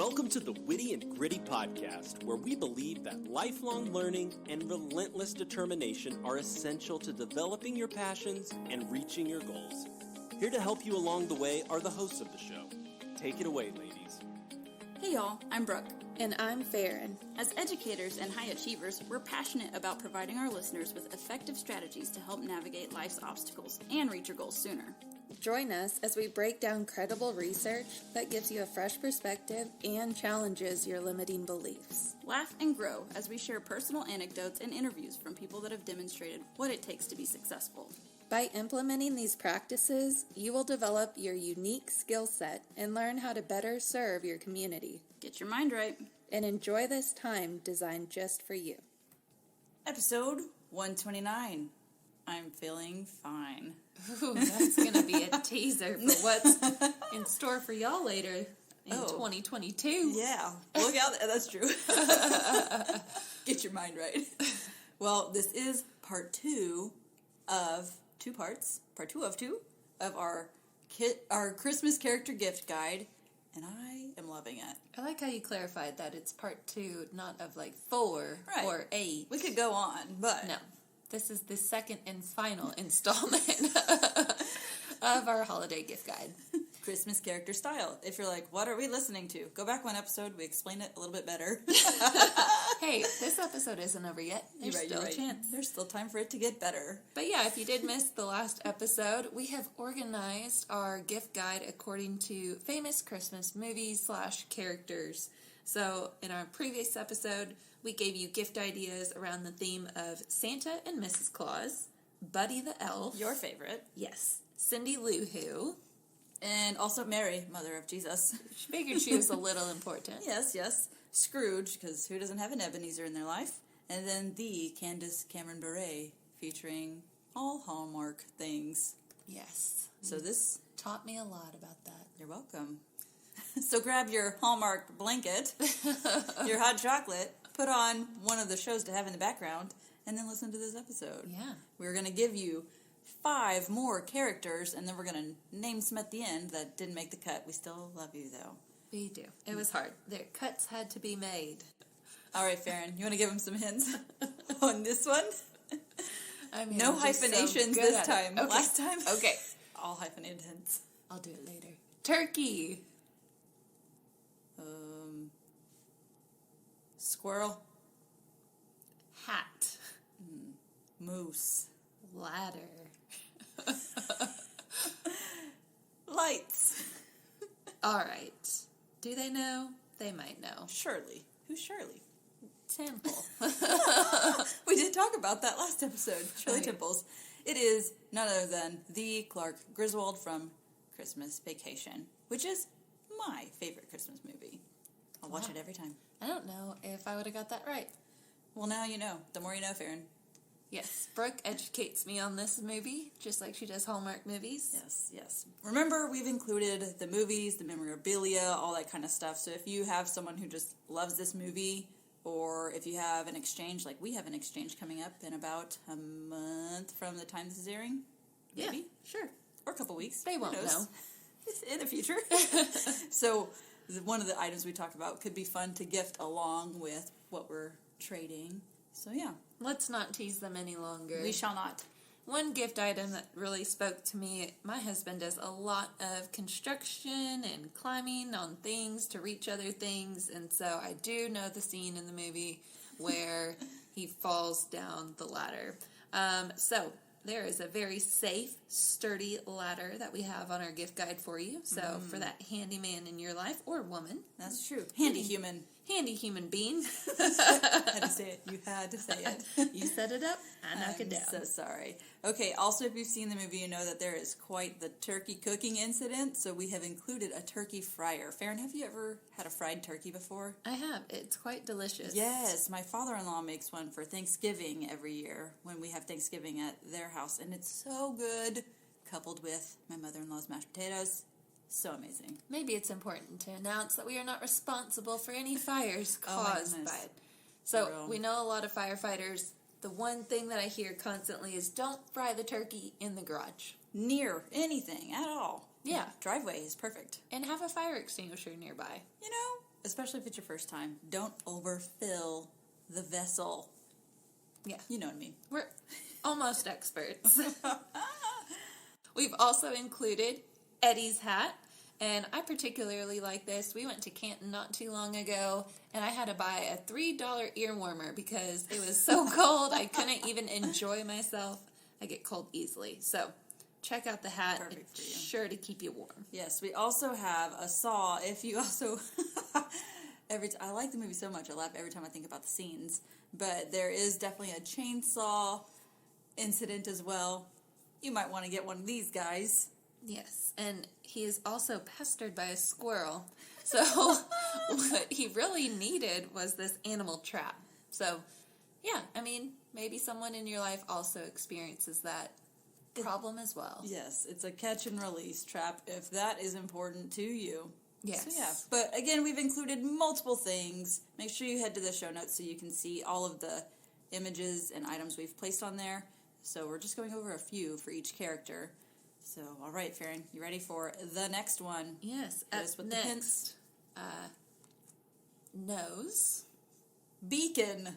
Welcome to the Witty and Gritty podcast, where we believe that lifelong learning and relentless determination are essential to developing your passions and reaching your goals. Here to help you along the way are the hosts of the show. Take it away, ladies. Hey y'all, I'm Brooke. And I'm Farron. As educators and high achievers, we're passionate about providing our listeners with effective strategies to help navigate life's obstacles and reach your goals sooner. Join us as we break down credible research that gives you a fresh perspective and challenges your limiting beliefs. Laugh and grow as we share personal anecdotes and interviews from people that have demonstrated what it takes to be successful. By implementing these practices, you will develop your unique skill set and learn how to better serve your community. Get your mind right. And enjoy this time designed just for you. Episode 129. I'm feeling fine. Ooh, that's going to be a teaser for what's in store for y'all later in 2022. Yeah, look out. That's true. Get your mind right. Well, this is part two of our Christmas character gift guide, and I am loving it. I like how you clarified that it's part 2, not of like 4 or 8. We could go on, but no. This is the second and final installment of our holiday gift guide. Christmas character style. If you're like, what are we listening to? Go back one episode. We explain it a little bit better. Hey, this episode isn't over yet. There's still a chance. There's still time for it to get better. But yeah, if you did miss the last episode, we have organized our gift guide according to famous Christmas movies / characters. So in our previous episode, we gave you gift ideas around the theme of Santa and Mrs. Claus, Buddy the Elf. Your favorite. Yes. Cindy Lou Who. And also Mary, Mother of Jesus. She figured she was a little important. Yes. Scrooge, because who doesn't have an Ebenezer in their life? And then the Candace Cameron Bure, featuring all Hallmark things. Yes. So this taught me a lot about that. You're welcome. So grab your Hallmark blanket, your hot chocolate, put on one of the shows to have in the background, and then listen to this episode. Yeah. We're going to give you 5 more characters, and then we're going to name some at the end that didn't make the cut. We still love you, though. We do. It was hard. Their cuts had to be made. All right, Farron, you want to give them some hints on this one? I mean, no hyphenations this time. Okay. Last time? Okay. All hyphenated hints. I'll do it later. Turkey. Squirrel. Hat. Moose. Ladder. Lights. All right. Do they know? They might know. Shirley. Who's Shirley? Temple. We did talk about that last episode. Shirley Temples. It is none other than the Clark Griswold from Christmas Vacation, which is my favorite Christmas movie. I'll watch it every time. I don't know if I would have got that right. Well, now you know. The more you know, Farron. Yes, Brooke educates me on this movie, just like she does Hallmark movies. Yes. Remember, we've included the movies, the memorabilia, all that kind of stuff. So if you have someone who just loves this movie, or if you have an exchange, like we have an exchange coming up in about a month from the time this is airing, maybe? Yeah, sure. Or a couple weeks. They won't know. It's in the future. So one of the items we talked about could be fun to gift along with what we're trading. So yeah. Let's not tease them any longer. We shall not. One gift item that really spoke to me, my husband does a lot of construction and climbing on things to reach other things, and so I do know the scene in the movie where he falls down the ladder. So there is a very safe, sturdy ladder that we have on our gift guide for you. So for that handyman in your life, or woman. That's true. Handy human being. Had to say it. You had to say it. You set it up, I knock it down. So sorry. Okay, also if you've seen the movie, you know that there is quite the turkey cooking incident, so we have included a turkey fryer. Farron, have you ever had a fried turkey before? I have. It's quite delicious. Yes, my father-in-law makes one for Thanksgiving every year when we have Thanksgiving at their house, and it's so good, coupled with my mother-in-law's mashed potatoes. So amazing. Maybe it's important to announce that we are not responsible for any fires caused by it. So we know a lot of firefighters. The one thing that I hear constantly is don't fry the turkey in the garage. Near anything at all. Yeah. Driveway is perfect. And have a fire extinguisher nearby. You know, especially if it's your first time, don't overfill the vessel. Yeah. You know what I mean. We're almost experts. We've also included Eddie's hat, and I particularly like this. We went to Canton not too long ago, and I had to buy a $3 ear warmer because it was so cold I couldn't even enjoy myself. I get cold easily. So check out the hat. Perfect it's for you. Sure to keep you warm. Yes, we also have a saw. If you also... I like the movie so much, I laugh every time I think about the scenes. But there is definitely a chainsaw incident as well. You might want to get one of these guys. Yes, and he is also pestered by a squirrel. So what he really needed was this animal trap. So, yeah, I mean, maybe someone in your life also experiences that problem as well. Yes, it's a catch and release trap if that is important to you. Yes. So, yeah. But again, we've included multiple things. Make sure you head to the show notes so you can see all of the images and items we've placed on there. So we're just going over a few for each character. So, all right, Farron, you ready for the next one? Yes. Hit us with the hints. Nose. Beacon.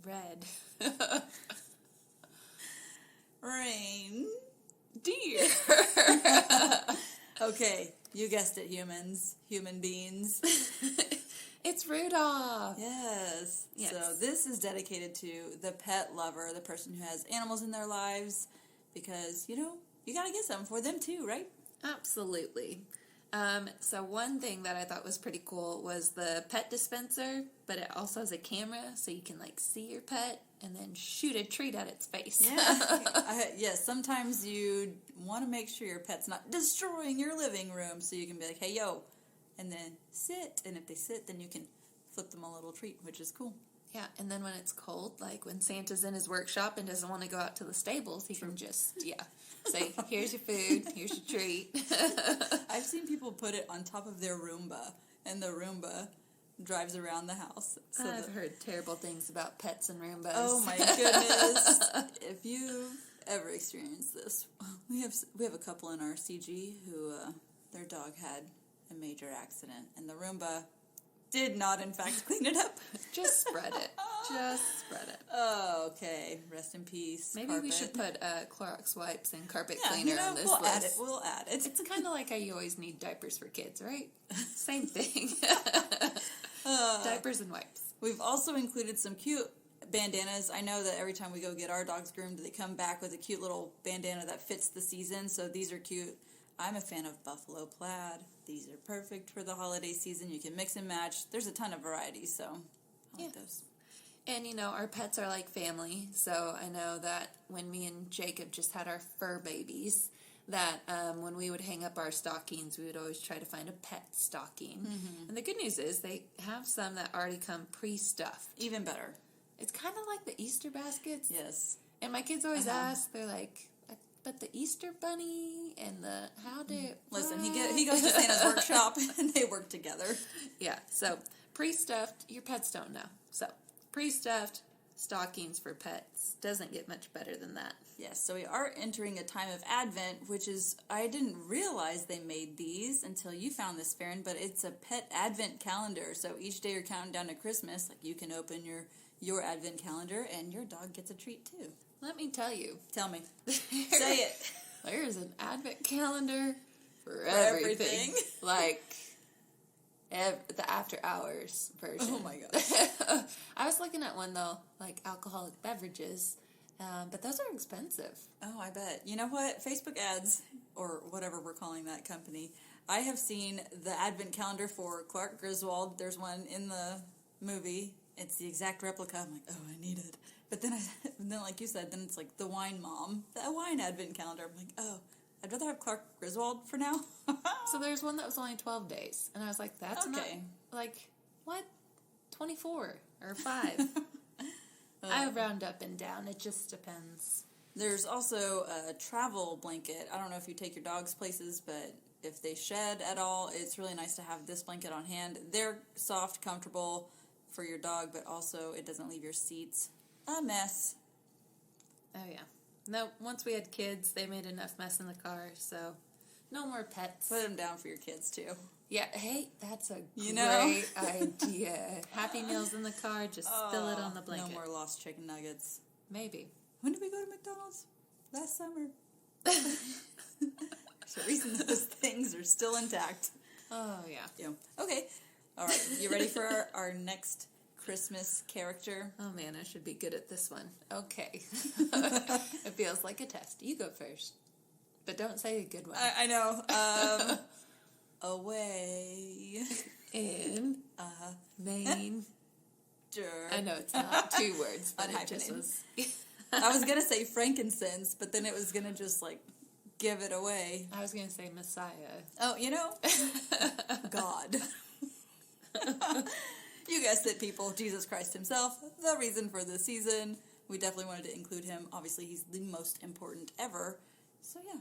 Red. Rain. Deer. Okay, you guessed it, humans. Human beings. It's Rudolph. Yes. Yes. So this is dedicated to the pet lover, the person who has animals in their lives, because, you know, you got to get something for them too, right? Absolutely. So one thing that I thought was pretty cool was the pet dispenser, but it also has a camera so you can like see your pet and then shoot a treat at its face. Yeah. Yes, sometimes you want to make sure your pet's not destroying your living room, so you can be like, hey, yo, and then sit. And if they sit, then you can flip them a little treat, which is cool. Yeah, and then when it's cold, like when Santa's in his workshop and doesn't want to go out to the stables, he can just, say, here's your food, here's your treat. I've seen people put it on top of their Roomba, and the Roomba drives around the house. So I've heard terrible things about pets and Roombas. Oh my goodness. If you've ever experienced this, we have a couple in our CG who their dog had a major accident, and the Roomba did not, in fact, clean it up. Just spread it. Just spread it. Oh, okay. Rest in peace. Maybe carpet. we should put Clorox wipes and carpet Yeah, cleaner on this list. We'll add it. It's kind of like how you always need diapers for kids, right? Same thing. Diapers and wipes. We've also included some cute bandanas. I know that every time we go get our dogs groomed, they come back with a cute little bandana that fits the season, so these are cute. I'm a fan of buffalo plaid. These are perfect for the holiday season. You can mix and match. There's a ton of varieties, so I like those. And, our pets are like family, so I know that when me and Jacob just had our fur babies, that when we would hang up our stockings, we would always try to find a pet stocking. Mm-hmm. And the good news is they have some that already come pre-stuffed. Even better. It's kind of like the Easter baskets. Yes. And my kids always ask, they're like, but the Easter bunny and the Listen, he goes to Santa's workshop and they work together. Yeah, so pre-stuffed, your pets don't know. So pre-stuffed stockings for pets doesn't get much better than that. Yes, so we are entering a time of Advent, which is, I didn't realize they made these until you found this, Farron, but it's a pet Advent calendar. So each day you're counting down to Christmas, like you can open your Advent calendar and your dog gets a treat too. Let me tell you. Tell me. Say it. There's an Advent calendar for everything. Like the after hours version. Oh my gosh. I was looking at one though, like alcoholic beverages, but those are expensive. Oh, I bet. You know what? Facebook ads, or whatever we're calling that company, I have seen the Advent calendar for Clark Griswold. There's one in the movie. It's the exact replica. I'm like, oh, I need it. But then, like you said, then it's like the wine mom, the wine Advent calendar. I'm like, oh, I'd rather have Clark Griswold for now. So there's one that was only 12 days. And I was like, that's not, like, what? 24 or 5. I round up and down. It just depends. There's also a travel blanket. I don't know if you take your dogs places, but if they shed at all, it's really nice to have this blanket on hand. They're soft, comfortable for your dog, but also it doesn't leave your seats a mess. Oh, yeah. No, once we had kids, they made enough mess in the car, so No more pets. Put them down for your kids, too. Yeah, hey, that's a You know? great idea. Happy Meals in the car, just spill it on the blanket. No more lost chicken nuggets. Maybe. When did we go to McDonald's? Last summer. There's a reason those things are still intact. Oh, yeah. Yeah. Okay. All right. You ready for our next Christmas character? Oh, man, I should be good at this one. Okay. It feels like a test. You go first. But don't say a good one. I know. Away. In. Main. Sure. I know it's not 2 words, but it just Unhyphenated. was. I was going to say frankincense, but then it was going to just, like, give it away. I was going to say Messiah. Oh, you know? God. You guessed it, people. Jesus Christ himself, the reason for this season. We definitely wanted to include him. Obviously, he's the most important ever. So, yeah.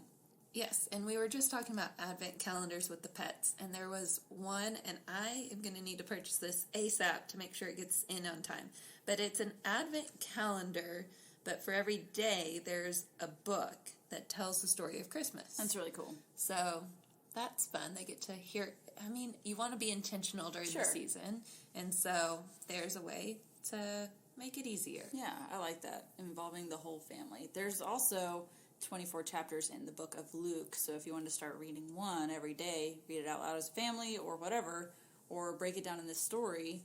Yes, and we were just talking about advent calendars with the pets, and there was one, and I am going to need to purchase this ASAP to make sure it gets in on time. But it's an advent calendar, but for every day there's a book that tells the story of Christmas. That's really cool. So that's fun. They get to hear, I mean, you want to be intentional during the season, and so there's a way to make it easier. Yeah, I like that, involving the whole family. There's also 24 chapters in the book of Luke, so if you want to start reading one every day, read it out loud as a family or whatever, or break it down in this story,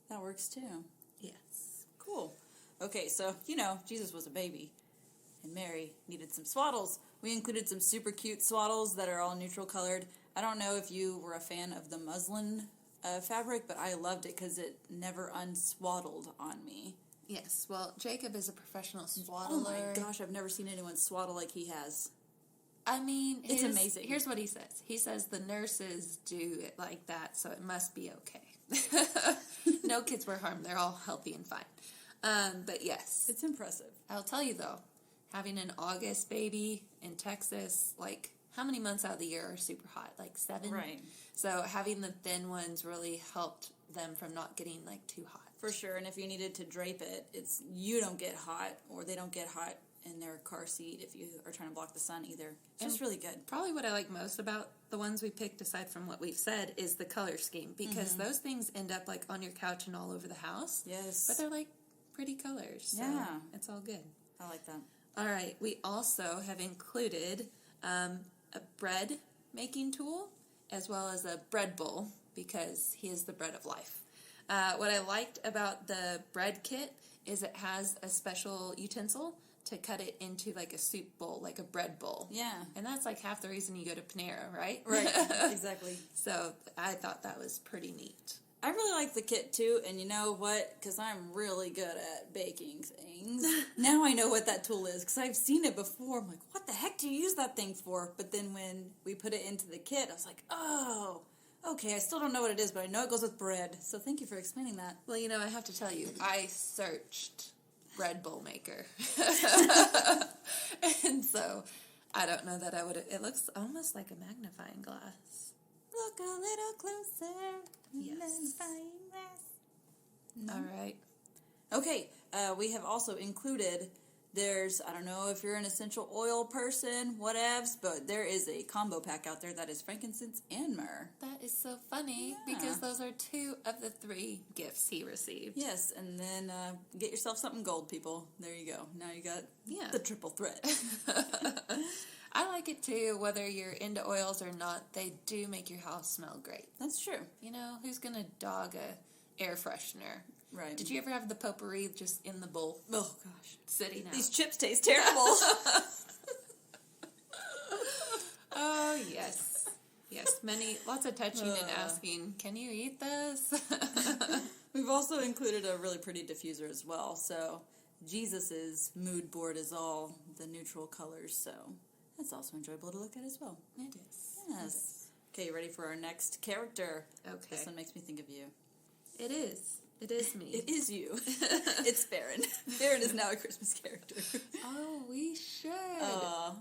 that works too. Yes. Cool. Okay, so, you know, Jesus was a baby, and Mary needed some swaddles. We included some super cute swaddles that are all neutral colored. I don't know if you were a fan of the muslin fabric, but I loved it because it never unswaddled on me. Yes, well, Jacob is a professional swaddler. Oh my gosh, I've never seen anyone swaddle like he has. I mean, it's amazing. Here's what he says. He says the nurses do it like that, so it must be okay. No kids were harmed. They're all healthy and fine. But yes. It's impressive. I'll tell you, though, having an August baby in Texas, like, how many months out of the year are super hot? Like 7? Right. So having the thin ones really helped them from not getting, like, too hot. For sure, and if you needed to drape it, it's you don't get hot, or they don't get hot in their car seat if you are trying to block the sun either. It's just really good. Probably what I like most about the ones we picked, aside from what we've said, is the color scheme, because those things end up like on your couch and all over the house. Yes. But they're like pretty colors. So yeah. It's all good. I like that. All right. We also have included a bread making tool as well as a bread bowl, because he is the bread of life. What I liked about the bread kit is it has a special utensil to cut it into like a soup bowl, like a bread bowl. Yeah. And that's like half the reason you go to Panera, right? Right, exactly. So I thought that was pretty neat. I really like the kit too, and you know what? Because I'm really good at baking things. Now I know what that tool is, because I've seen it before. I'm like, what the heck do you use that thing for? But then when we put it into the kit, I was like, oh, okay, I still don't know what it is, but I know it goes with bread. So thank you for explaining that. Well, you know, I have to tell you, I searched bread bowl maker. And so I don't know that I would. It looks almost like a magnifying glass. Look a little closer. Yes. Magnifying glass. All right. Okay, we have also included, I don't know if you're an essential oil person, whatevs, but there is a combo pack out there that is frankincense and myrrh. That is so funny, because those are 2 of the 3 gifts he received. Yes, and then get yourself something gold, people. There you go. Now you got the triple threat. I like it too, whether you're into oils or not. They do make your house smell great. That's true. You know, who's going to dog a air freshener? Right. Did you ever have the potpourri just in the bowl? Oh, gosh. Sitting out. These chips taste terrible. Oh, yes. Yes, lots of touching and asking, can you eat this? We've also included a really pretty diffuser as well. So Jesus's mood board is all the neutral colors, so that's also enjoyable to look at as well. It is. Yes. Okay, you ready for our next character? Okay. This one makes me think of you. It is. It is me. It is you. It's Farron. Farron is now a Christmas character. Oh, we should.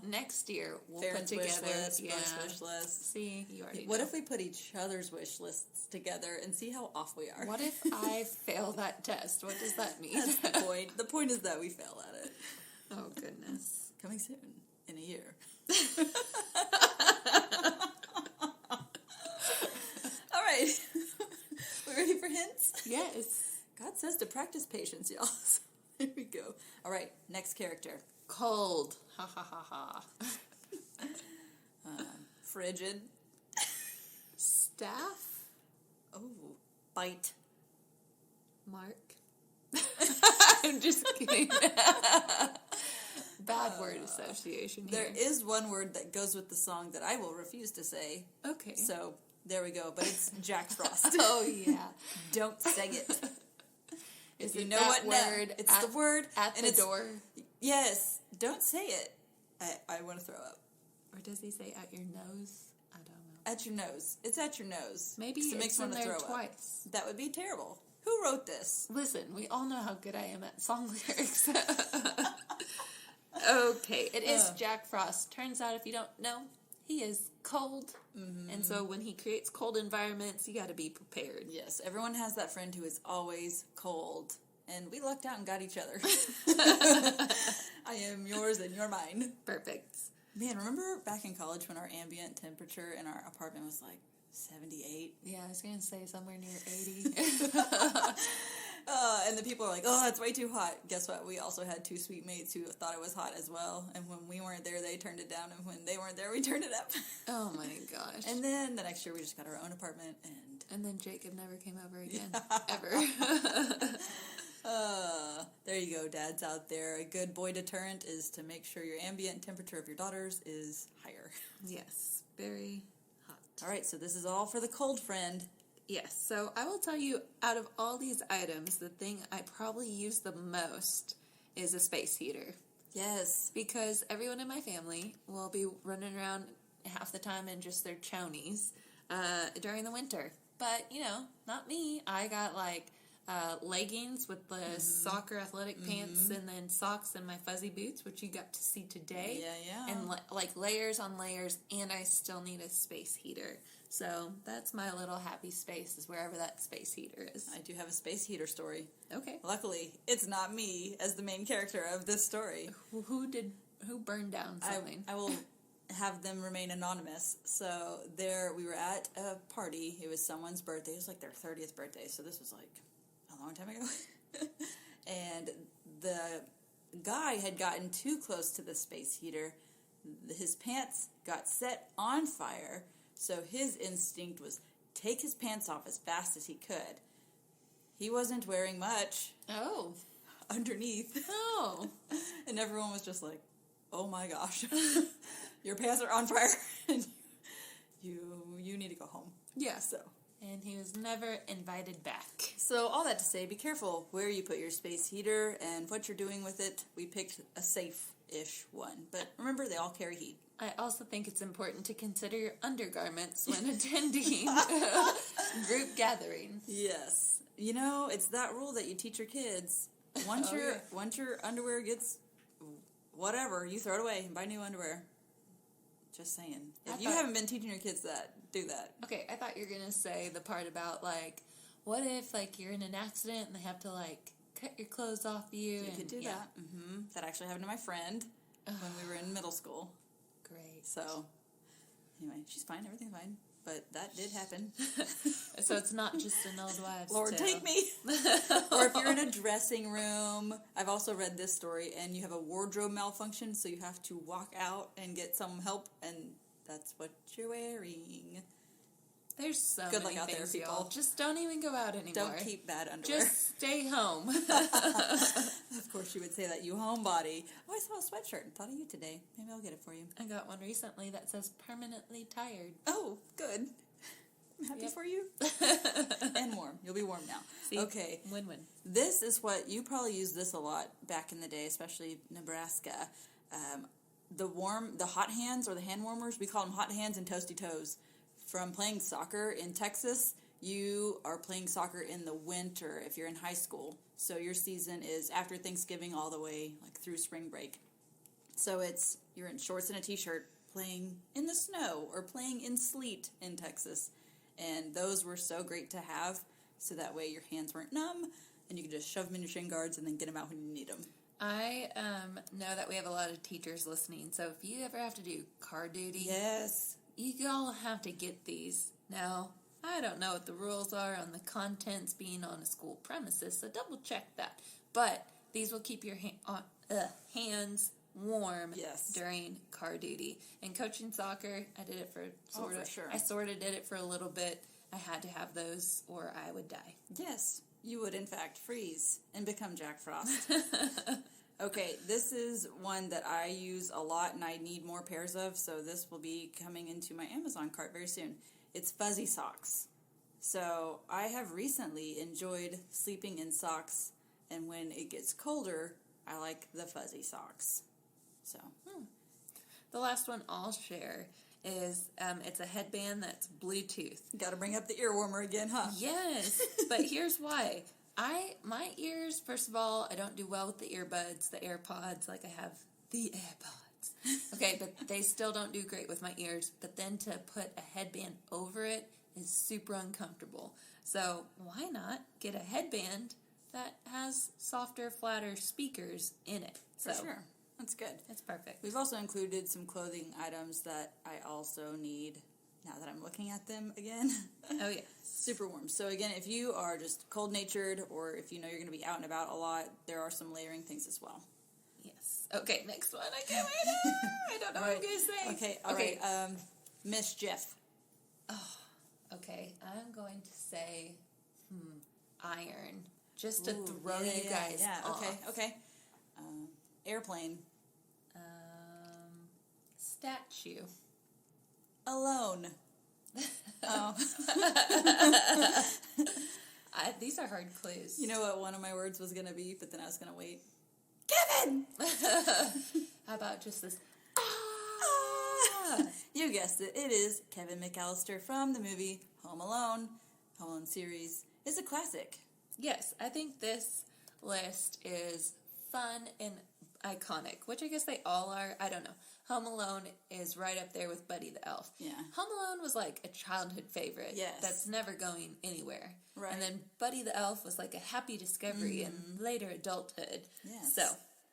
Next year, we'll Farron's put together. wish list, Brooke's wish list. See, you already know. What if we put each other's wish lists together and see how off we are? What if I fail that test? What does that mean? That's the point. The point is that we fail at it. Oh, goodness. Coming soon, in a year. All right. We ready for hints? Yes. God says to practice patience, y'all. So here we go. All right, next character. Cold. Ha ha ha ha. Frigid. Staff. Oh, bite. Mark. I'm just kidding. Bad word association here. There is one word that goes with the song that I will refuse to say. Okay. So there we go. But it's Jack Frost. Oh, yeah. Don't say it. Is You it know that what word? It's the word At and the it's, door? Yes. Don't say it. I want to throw up. Or does he say at your nose? I don't know. At your nose. It's at your nose. Maybe it it's makes in one to there throw twice. Up. That would be terrible. Who wrote this? Listen, we all know how good I am at song lyrics. Okay, it is Jack Frost. Turns out, if you don't know, he is cold. Mm-hmm. And so when he creates cold environments, you got to be prepared. Yes, everyone has that friend who is always cold. And we lucked out and got each other. I am yours and you're mine. Perfect. Man, remember back in college when our ambient temperature in our apartment was like 78? Yeah, I was going to say somewhere near 80. And the people are like, oh, that's way too hot. Guess what? We also had two sweet mates who thought it was hot as well. And when we weren't there, they turned it down. And when they weren't there, we turned it up. Oh, my gosh. And then the next year, we just got our own apartment. And then Jacob never came over again. Ever. There you go, dads out there. A good boy deterrent is to make sure your ambient temperature of your daughters is higher. Yes, very hot. All right, so this is all for the cold friend. Yes, so I will tell you, out of all these items, the thing I probably use the most is a space heater. Yes. Because everyone in my family will be running around half the time in just their chonies during the winter. But, you know, not me. I got, like, leggings with the soccer athletic pants and then socks and my fuzzy boots, which you got to see today. Yeah. And, like, layers on layers, and I still need a space heater. So that's my little happy space, is wherever that space heater is. I do have a space heater story. Okay. Luckily, it's not me as the main character of this story. Who burned down something? I will have them remain anonymous. So we were at a party. It was someone's birthday. It was like their 30th birthday. So this was like a long time ago. And the guy had gotten too close to the space heater. His pants got set on fire. So his instinct was take his pants off as fast as he could. He wasn't wearing much. Oh. Underneath. Oh. And everyone was just like, oh my gosh. Your pants are on fire. And you need to go home. Yeah. So. And he was never invited back. So all that to say, be careful where you put your space heater and what you're doing with it. We picked a safe-ish one. But remember, they all carry heat. I also think it's important to consider your undergarments when attending group gatherings. Yes. You know, it's that rule that you teach your kids. Once your underwear gets whatever, you throw it away and buy new underwear. Just saying. If you haven't been teaching your kids that, do that. Okay, I thought you were going to say the part about, like, what if, like, you're in an accident and they have to, like, cut your clothes off you? You could do that. Mm-hmm. That actually happened to my friend when we were in middle school. Great. So, anyway, she's fine. Everything's fine. But that did happen. So it's not just an old wives' Lord, tale. take me. Or if you're in a dressing room. I've also read this story, and you have a wardrobe malfunction, so you have to walk out and get some help, and that's what you're wearing. There's so Good many luck out there, things, people. y'all. Just don't even go out anymore. Don't keep bad underwear. Just stay home. Of course, you would say that, you homebody. Oh, I saw a sweatshirt and thought of you today. Maybe I'll get it for you. I got one recently that says permanently tired. Oh, good. I'm happy for you. And warm. You'll be warm now. See? Okay. Win-win. This is what, you probably used this a lot back in the day, especially Nebraska. The hot hands or the hand warmers, we call them hot hands and toasty toes. From playing soccer in Texas, you are playing soccer in the winter if you're in high school. So your season is after Thanksgiving all the way like through spring break. So you're in shorts and a t-shirt playing in the snow or playing in sleet in Texas. And those were so great to have, so that way your hands weren't numb and you could just shove them in your shin guards and then get them out when you need them. I know that we have a lot of teachers listening, so if you ever have to do car duty, yes, you all have to get these. Now, I don't know what the rules are on the contents being on a school premises, so double check that. But these will keep your hands warm during car duty. And coaching soccer, I did it for sure. I sort of did it for a little bit. I had to have those or I would die. Yes, you would in fact freeze and become Jack Frost. Okay, this is one that I use a lot and I need more pairs of, so this will be coming into my Amazon cart very soon. It's fuzzy socks. So I have recently enjoyed sleeping in socks, and when it gets colder, I like the fuzzy socks. So the last one I'll share is it's a headband that's Bluetooth. Got to bring up the ear warmer again, huh? Yes, but here's why. My ears, first of all, I don't do well with the earbuds, the AirPods, like I have the AirPods. Okay, but they still don't do great with my ears. But then to put a headband over it is super uncomfortable. So why not get a headband that has softer, flatter speakers in it? For sure. That's good. That's perfect. We've also included some clothing items that I also need now that I'm looking at them again. Oh, yeah. Super warm. So again, if you are just cold-natured or if you know you're going to be out and about a lot, there are some layering things as well. Yes. Okay, next one. I can't wait. I don't know what I'm going to say. Okay, all right. Mischief. Oh, okay. I'm going to say iron. Just to throw you guys off. Okay. Airplane. Statue. Alone. Oh. These are hard clues. You know what one of my words was going to be, but then I was going to wait. Kevin! How about just this? You guessed it. It is Kevin McAllister from the movie Home Alone. Home Alone series is a classic. Yes, I think this list is fun and iconic, which I guess they all are. I don't know. Home Alone is right up there with Buddy the Elf. Yeah. Home Alone was like a childhood favorite. Yes. That's never going anywhere. Right. And then Buddy the Elf was like a happy discovery in later adulthood. Yes. So.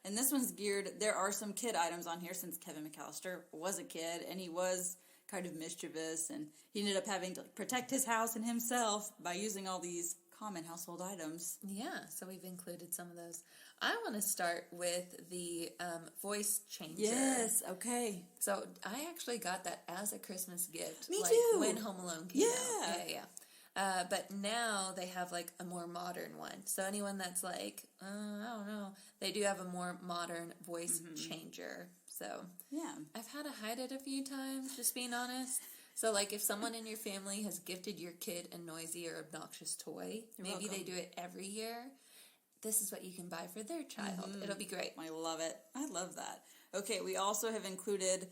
And this one's geared, there are some kid items on here since Kevin McAllister was a kid and he was kind of mischievous and he ended up having to protect his house and himself by using all these common household items. Yeah, so we've included some of those. I want to start with the voice changer. Yes, okay. So I actually got that as a Christmas gift. Me like too. When Home Alone came out. Yeah. But now they have like a more modern one. So anyone that's like, I don't know, they do have a more modern voice changer. So yeah, I've had to hide it a few times, just being honest. So like if someone in your family has gifted your kid a noisy or obnoxious toy, maybe they do it every year. This is what you can buy for their child. It'll be great. I love it. I love that. Okay, we also have included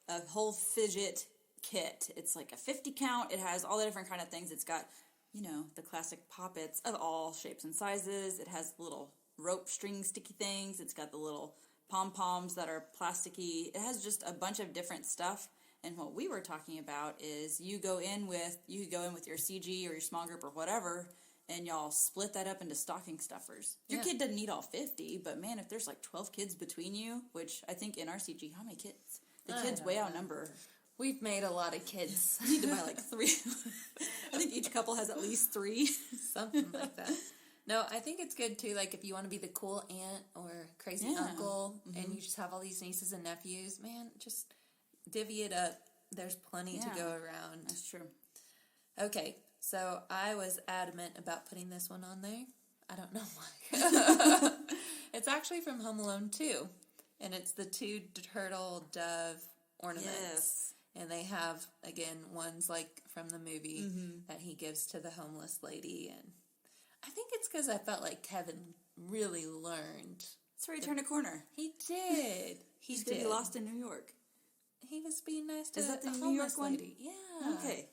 a whole fidget kit. It's like a 50 count. It has all the different kind of things. It's got, the classic poppets of all shapes and sizes. It has little rope string sticky things. It's got the little pom-poms that are plasticky. It has just a bunch of different stuff. And what we were talking about is you go in with your CG or your small group or whatever, and y'all split that up into stocking stuffers. Your kid doesn't need all 50, but man, if there's like 12 kids between you, which I think in our CG, how many kids? The kids way outnumber. We've made a lot of kids. We need to buy like 3. I think each couple has at least 3. Something like that. No, I think it's good too, like if you want to be the cool aunt or crazy uncle, and you just have all these nieces and nephews, man, just divvy it up. There's plenty to go around. That's true. Okay, so I was adamant about putting this one on there. I don't know why. It's actually from Home Alone 2, and it's the 2 turtle dove ornaments. Yes. And they have, again, ones like from the movie that he gives to the homeless lady. And I think it's because I felt like Kevin really learned. That's where he turned a corner. He did. He's going to be lost in New York. He was being nice to Is that the a New York homeless one? lady. Yeah. Okay.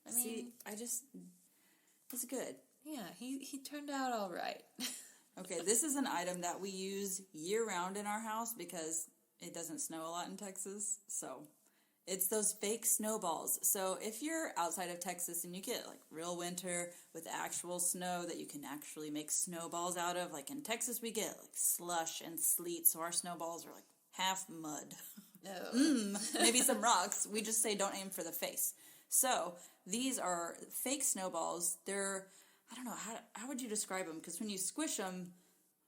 I mean, it's good. Yeah, he turned out all right. Okay, this is an item that we use year-round in our house because it doesn't snow a lot in Texas. So it's those fake snowballs. So if you're outside of Texas and you get like real winter with actual snow that you can actually make snowballs out of, like in Texas we get like slush and sleet, so our snowballs are like half mud. maybe some rocks. We just say don't aim for the face. So these are fake snowballs. They're, I don't know, how would you describe them? Because when you squish them,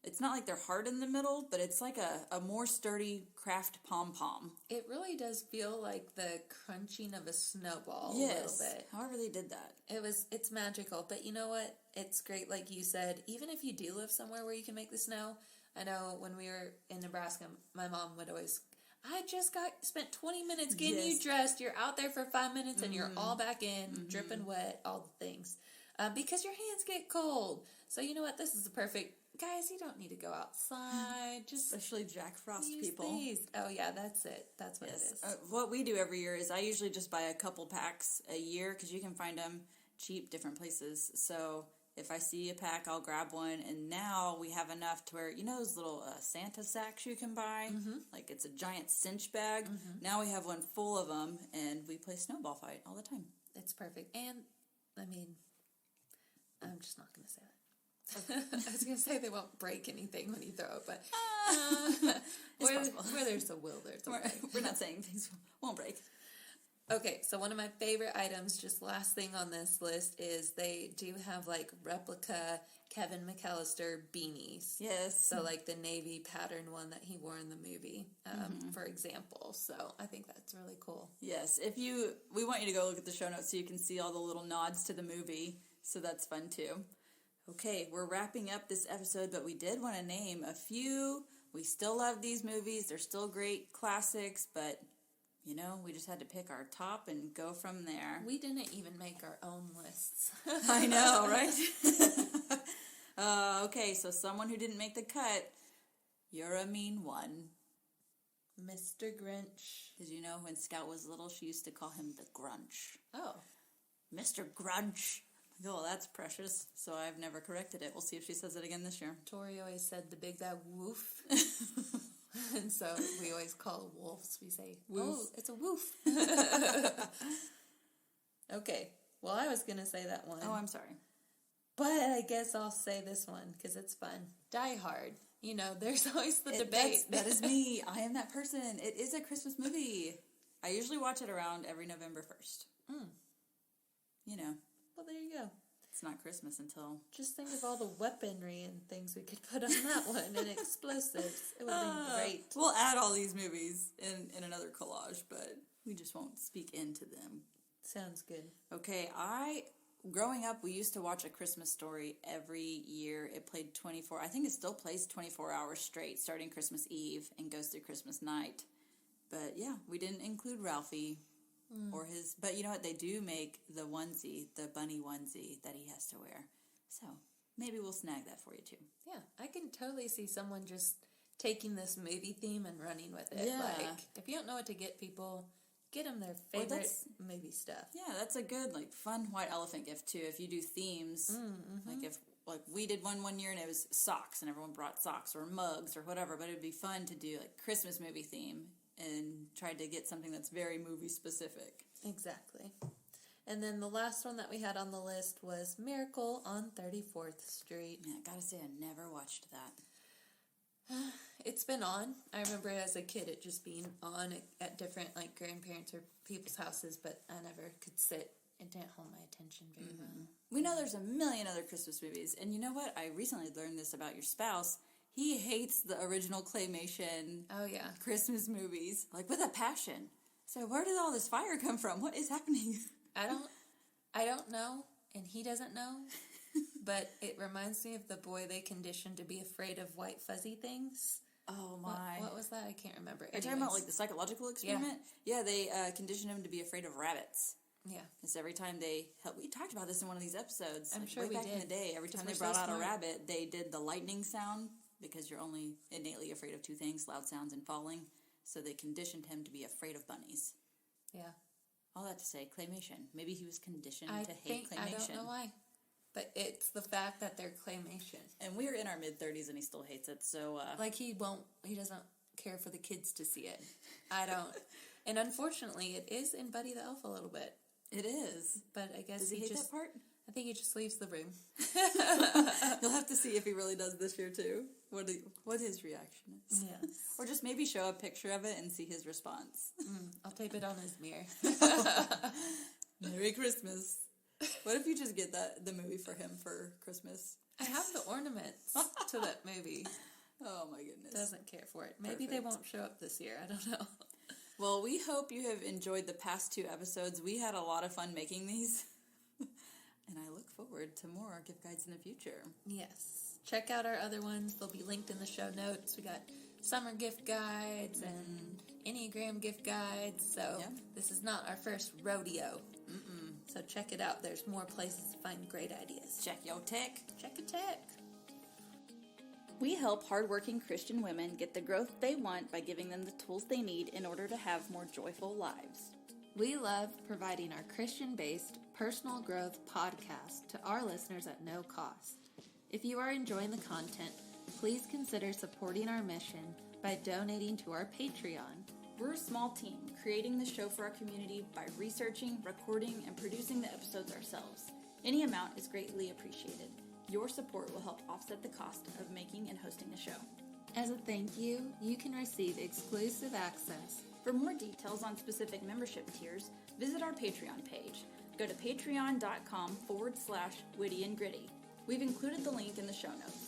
it's not like they're hard in the middle, but it's like a more sturdy craft pom-pom. It really does feel like the crunching of a snowball a little bit. However they did that. It's magical. But you know what? It's great, like you said, even if you do live somewhere where you can make the snow. I know when we were in Nebraska, my mom would always, I just spent 20 minutes getting you dressed. You're out there for 5 minutes and you're all back in, dripping wet, all the things. Because your hands get cold. So you know what? This is the perfect... Guys, you don't need to go outside. Just especially Jack Frost use people. These. Oh, yeah, that's it. That's what it is. What we do every year is I usually just buy a couple packs a year because you can find them cheap different places. So if I see a pack, I'll grab one. And now we have enough to where, you know those little Santa sacks you can buy? Like it's a giant cinch bag. Now we have one full of them, and we play snowball fight all the time. It's perfect. And, I mean, I'm just not going to say that. I was going to say they won't break anything when you throw it, but where there's a will, there's a way. We're not saying things won't break. Okay, so one of my favorite items, just last thing on this list, is they do have like replica Kevin McAllister beanies. Yes. So like the navy pattern one that he wore in the movie, for example. So I think that's really cool. Yes. We want you to go look at the show notes so you can see all the little nods to the movie. So that's fun too. Okay, we're wrapping up this episode, but we did want to name a few. We still love these movies. They're still great classics, but, you know, we just had to pick our top and go from there. We didn't even make our own lists. I know, right? Okay, so someone who didn't make the cut, you're a mean one. Mr. Grinch. Did you know when Scout was little, she used to call him the Grunch? Oh. Mr. Grunch. Oh, that's precious. So I've never corrected it. We'll see if she says it again this year. Tori always said the big bad woof. And so we always call wolves. We say, woof. Oh, it's a woof. Okay. Well, I was going to say that one. Oh, I'm sorry. But I guess I'll say this one because it's fun. Die Hard. You know, there's always the debate. That is me. I am that person. It is a Christmas movie. I usually watch it around every November 1st. You know. Well, there you go. It's not Christmas until... Just think of all the weaponry and things we could put on that one and explosives. It would be great. We'll add all these movies in another collage, but we just won't speak into them. Sounds good. Okay, growing up, we used to watch A Christmas Story every year. It played 24... I think it still plays 24 hours straight, starting Christmas Eve and goes through Christmas night. But yeah, we didn't include Ralphie... Or his, but you know what? They do make the onesie, the bunny onesie that he has to wear. So maybe we'll snag that for you too. Yeah, I can totally see someone just taking this movie theme and running with it. Yeah. Like, if you don't know what to get people, get them their favorite movie stuff. Yeah, that's a good, like, fun white elephant gift too. If you do themes, like we did one year and it was socks and everyone brought socks or mugs or whatever, but it'd be fun to do like Christmas movie theme. And tried to get something that's very movie specific. Exactly. And then the last one that we had on the list was Miracle on 34th Street. Yeah, I gotta say, I never watched that. It's been on. I remember as a kid it just being on at different like grandparents or people's houses, but I never could sit. It didn't hold my attention very well. We know there's a million other Christmas movies. And you know what? I recently learned this about your spouse. He hates the original claymation Christmas movies, like with a passion. So where did all this fire come from? What is happening? I don't know, and he doesn't know, but it reminds me of the boy they conditioned to be afraid of white fuzzy things. Oh my. What was that? I can't remember. Are you talking about like the psychological experiment? Yeah, they conditioned him to be afraid of rabbits. Yeah. Because every time we talked about this in one of these episodes. I'm sure way back did. in the day, every time they brought out a rabbit, they did the lightning sound. Because you're only innately afraid of two things, loud sounds and falling. So they conditioned him to be afraid of bunnies. Yeah. All that to say, claymation. Maybe he was conditioned to hate claymation. I don't know why. But it's the fact that they're claymation. And we're in our mid-30s and he still hates it, so... Like he doesn't care for the kids to see it. I don't. And unfortunately, it is in Buddy the Elf a little bit. It is. But I guess Does he hate that part? I think he just leaves the room. You'll have to see if he really does this year too. What his reaction is. Yes. Or just maybe show a picture of it and see his response. I'll tape it on his mirror. Merry Christmas. What if you just get the movie for him for Christmas? I have the ornaments to that movie. Oh my goodness. Doesn't care for it. Maybe they won't show up this year. I don't know. Well, we hope you have enjoyed the past 2 episodes. We had a lot of fun making these. And I look forward to more gift guides in the future. Yes. Check out our other ones. They'll be linked in the show notes. We got summer gift guides and Enneagram gift guides. So This is not our first rodeo. So check it out. There's more places to find great ideas. Check your tech. Check your tech. We help hardworking Christian women get the growth they want by giving them the tools they need in order to have more joyful lives. We love providing our Christian-based personal growth podcast to our listeners at no cost. If you are enjoying the content, please consider supporting our mission by donating to our Patreon. We're a small team creating the show for our community by researching, recording, and producing the episodes ourselves. Any amount is greatly appreciated. Your support will help offset the cost of making and hosting the show. As a thank you, you can receive exclusive access. For more details on specific membership tiers, visit our Patreon page. Go to patreon.com/witty and gritty. We've included the link in the show notes.